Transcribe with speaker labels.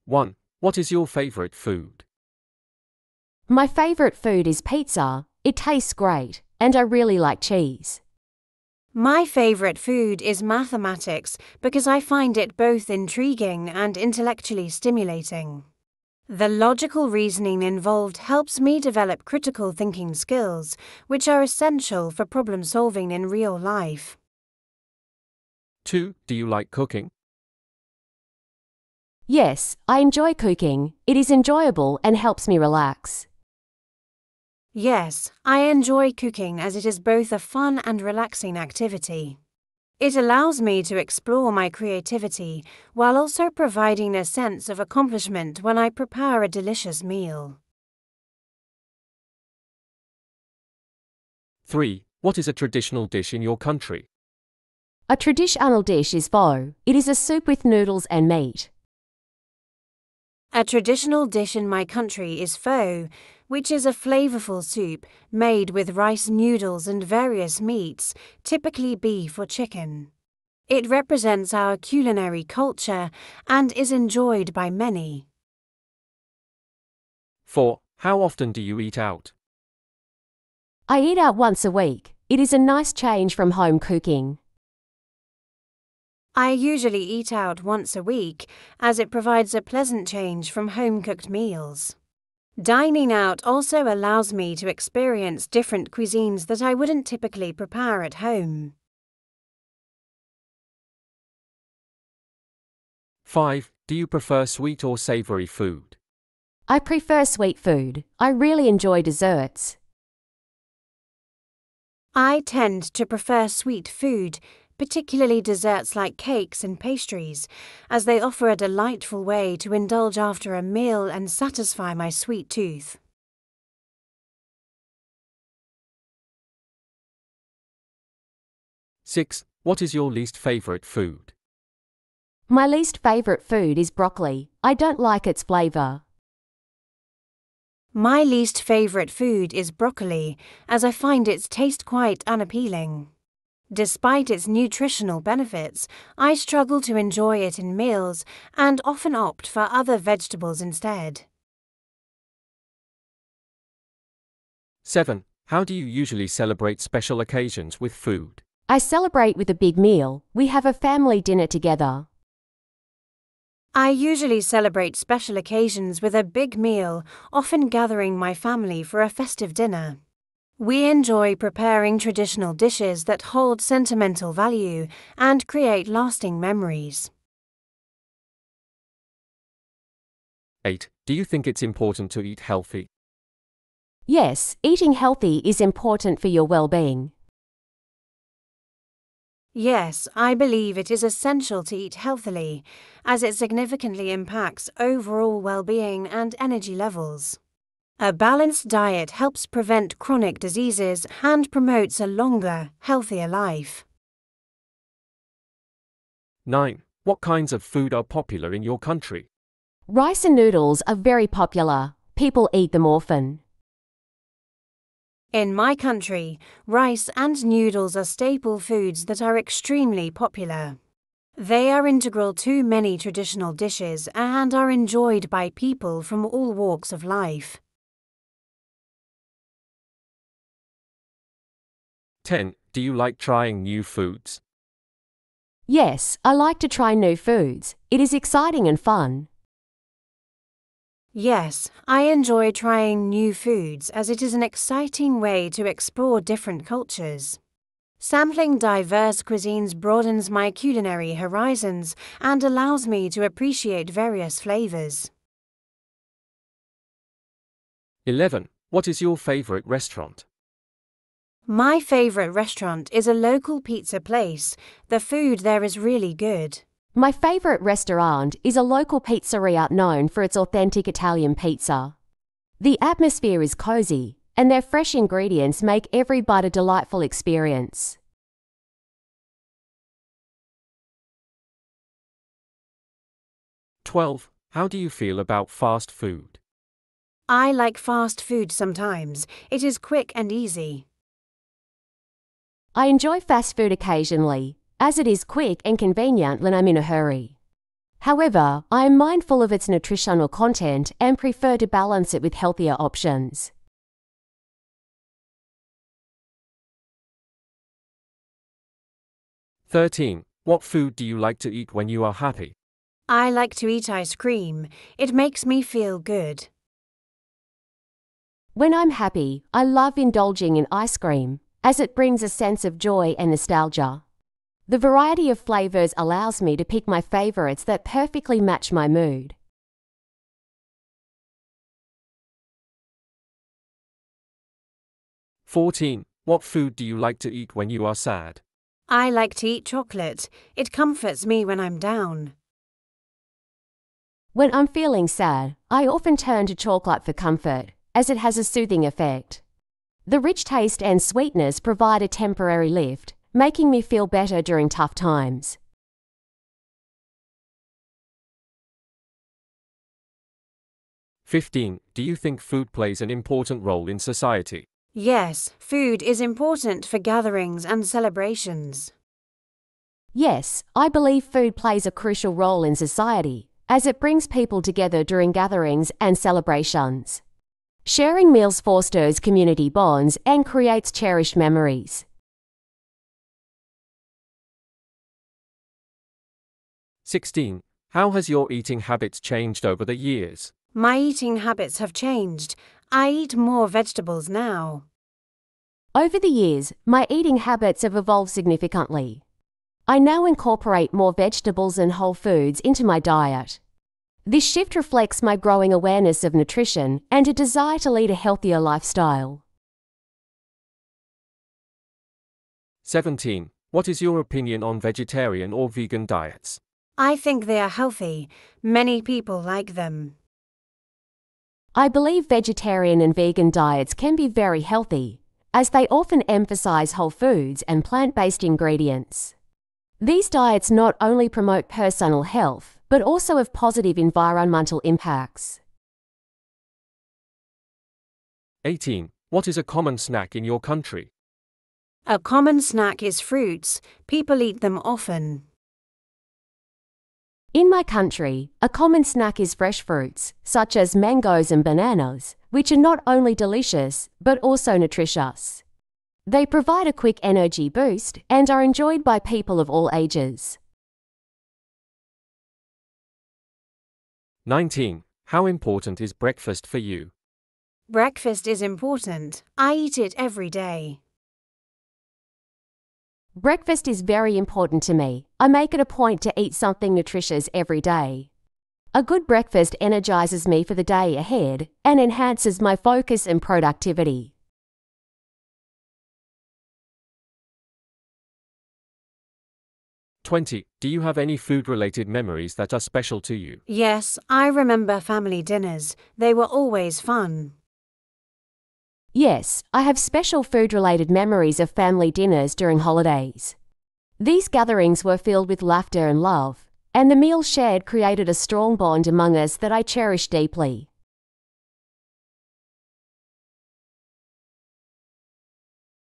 Speaker 1: 1. What is your favorite food?
Speaker 2: My favorite food is pizza. It tastes great, and I really like cheese.
Speaker 3: My favorite food is mathematics because I find it both intriguing and intellectually stimulating. The logical reasoning involved helps me develop critical thinking skills, which are essential for problem solving in real life.
Speaker 1: 2. Do you like cooking?
Speaker 2: Yes, I enjoy cooking. It is enjoyable and helps me relax.
Speaker 3: Yes, I enjoy cooking as it is both a fun and relaxing activity. It allows me to explore my creativity while also providing a sense of accomplishment when I prepare a delicious meal.
Speaker 1: 3. What is a traditional dish in your country?
Speaker 2: A traditional dish is pho. It is a soup with noodles and meat.
Speaker 3: A traditional dish in my country is pho, which is a flavorful soup made with rice noodles and various meats, typically beef or chicken. It represents our culinary culture and is enjoyed by many.
Speaker 1: 4. How often do you eat out?
Speaker 2: I eat out once a week. It is a nice change from home cooking.
Speaker 3: I usually eat out once a week, as it provides a pleasant change from home-cooked meals. Dining out also allows me to experience different cuisines that I wouldn't typically prepare at home.
Speaker 1: 5. Do you prefer sweet or savory food?
Speaker 2: I prefer sweet food. I really enjoy desserts.
Speaker 3: I tend to prefer sweet food, particularly desserts like cakes and pastries, as they offer a delightful way to indulge after a meal and satisfy my sweet tooth.
Speaker 1: 6. What is your least favorite food?
Speaker 2: My least favorite food is broccoli. I don't like its flavor.
Speaker 3: My least favorite food is broccoli, as I find its taste quite unappealing. Despite its nutritional benefits, I struggle to enjoy it in meals and often opt for other vegetables instead.
Speaker 1: 7. How do you usually celebrate special occasions with food?
Speaker 2: I celebrate with a big meal. We have a family dinner together.
Speaker 3: I usually celebrate special occasions with a big meal, often gathering my family for a festive dinner. We enjoy preparing traditional dishes that hold sentimental value and create lasting memories.
Speaker 1: 8. Do you think it's important to eat healthy?
Speaker 2: Yes, eating healthy is important for your well-being.
Speaker 3: Yes, I believe it is essential to eat healthily, as it significantly impacts overall well-being and energy levels. A balanced diet helps prevent chronic diseases and promotes a longer, healthier life.
Speaker 1: 9. What kinds of food are popular in your country?
Speaker 2: Rice and noodles are very popular. People eat them often.
Speaker 3: In my country, rice and noodles are staple foods that are extremely popular. They are integral to many traditional dishes and are enjoyed by people from all walks of life.
Speaker 1: 10. Do you like trying new foods?
Speaker 2: Yes, I like to try new foods. It is exciting and fun.
Speaker 3: Yes, I enjoy trying new foods as it is an exciting way to explore different cultures. Sampling diverse cuisines broadens my culinary horizons and allows me to appreciate various flavors.
Speaker 1: 11. What is your favorite restaurant?
Speaker 3: My favorite restaurant is a local pizza place. The food there is really good.
Speaker 2: My favorite restaurant is a local pizzeria known for its authentic Italian pizza. The atmosphere is cozy, and their fresh ingredients make every bite a delightful experience.
Speaker 1: 12. How do you feel about fast food?
Speaker 3: I like fast food sometimes. It is quick and easy.
Speaker 2: I enjoy fast food occasionally, as it is quick and convenient when I'm in a hurry. However, I am mindful of its nutritional content and prefer to balance it with healthier options.
Speaker 1: Thirteen. What food do you like to eat when you are happy?
Speaker 3: I like to eat ice cream. It makes me feel good.
Speaker 2: When I'm happy, I love indulging in ice cream, as it brings a sense of joy and nostalgia. The variety of flavors allows me to pick my favorites that perfectly match my mood.
Speaker 1: 14. What food do you like to eat when you are sad?
Speaker 3: I like to eat chocolate. It comforts me when I'm down.
Speaker 2: When I'm feeling sad, I often turn to chocolate for comfort, as it has a soothing effect. The rich taste and sweetness provide a temporary lift, making me feel better during tough times.
Speaker 1: 15. Do you think food plays an important role in society?
Speaker 3: Yes, food is important for gatherings and celebrations.
Speaker 2: Yes, I believe food plays a crucial role in society, as it brings people together during gatherings and celebrations. Sharing meals fosters community bonds and creates cherished memories.
Speaker 1: 16. How has your eating habits changed over the years?
Speaker 3: My eating habits have changed. I eat more vegetables now.
Speaker 2: Over the years, my eating habits have evolved significantly. I now incorporate more vegetables and whole foods into my diet. This shift reflects my growing awareness of nutrition and a desire to lead a healthier lifestyle.
Speaker 1: 17. What is your opinion on vegetarian or vegan diets?
Speaker 3: I think they are healthy. Many people like them.
Speaker 2: I believe vegetarian and vegan diets can be very healthy, as they often emphasize whole foods and plant-based ingredients. These diets not only promote personal health, but also have positive environmental impacts.
Speaker 1: 18. What is a common snack in your country?
Speaker 3: A common snack is fruits. People eat them often.
Speaker 2: In my country, a common snack is fresh fruits, such as mangoes and bananas, which are not only delicious, but also nutritious. They provide a quick energy boost and are enjoyed by people of all ages.
Speaker 1: 19. How important is breakfast for you?
Speaker 3: Breakfast is important. I eat it every day.
Speaker 2: Breakfast is very important to me. I make it a point to eat something nutritious every day. A good breakfast energizes me for the day ahead and enhances my focus and productivity.
Speaker 1: 20. Do you have any food-related memories that are special to you?
Speaker 3: Yes, I remember family dinners. They were always fun.
Speaker 2: Yes, I have special food-related memories of family dinners during holidays. These gatherings were filled with laughter and love, and the meals shared created a strong bond among us that I cherish deeply.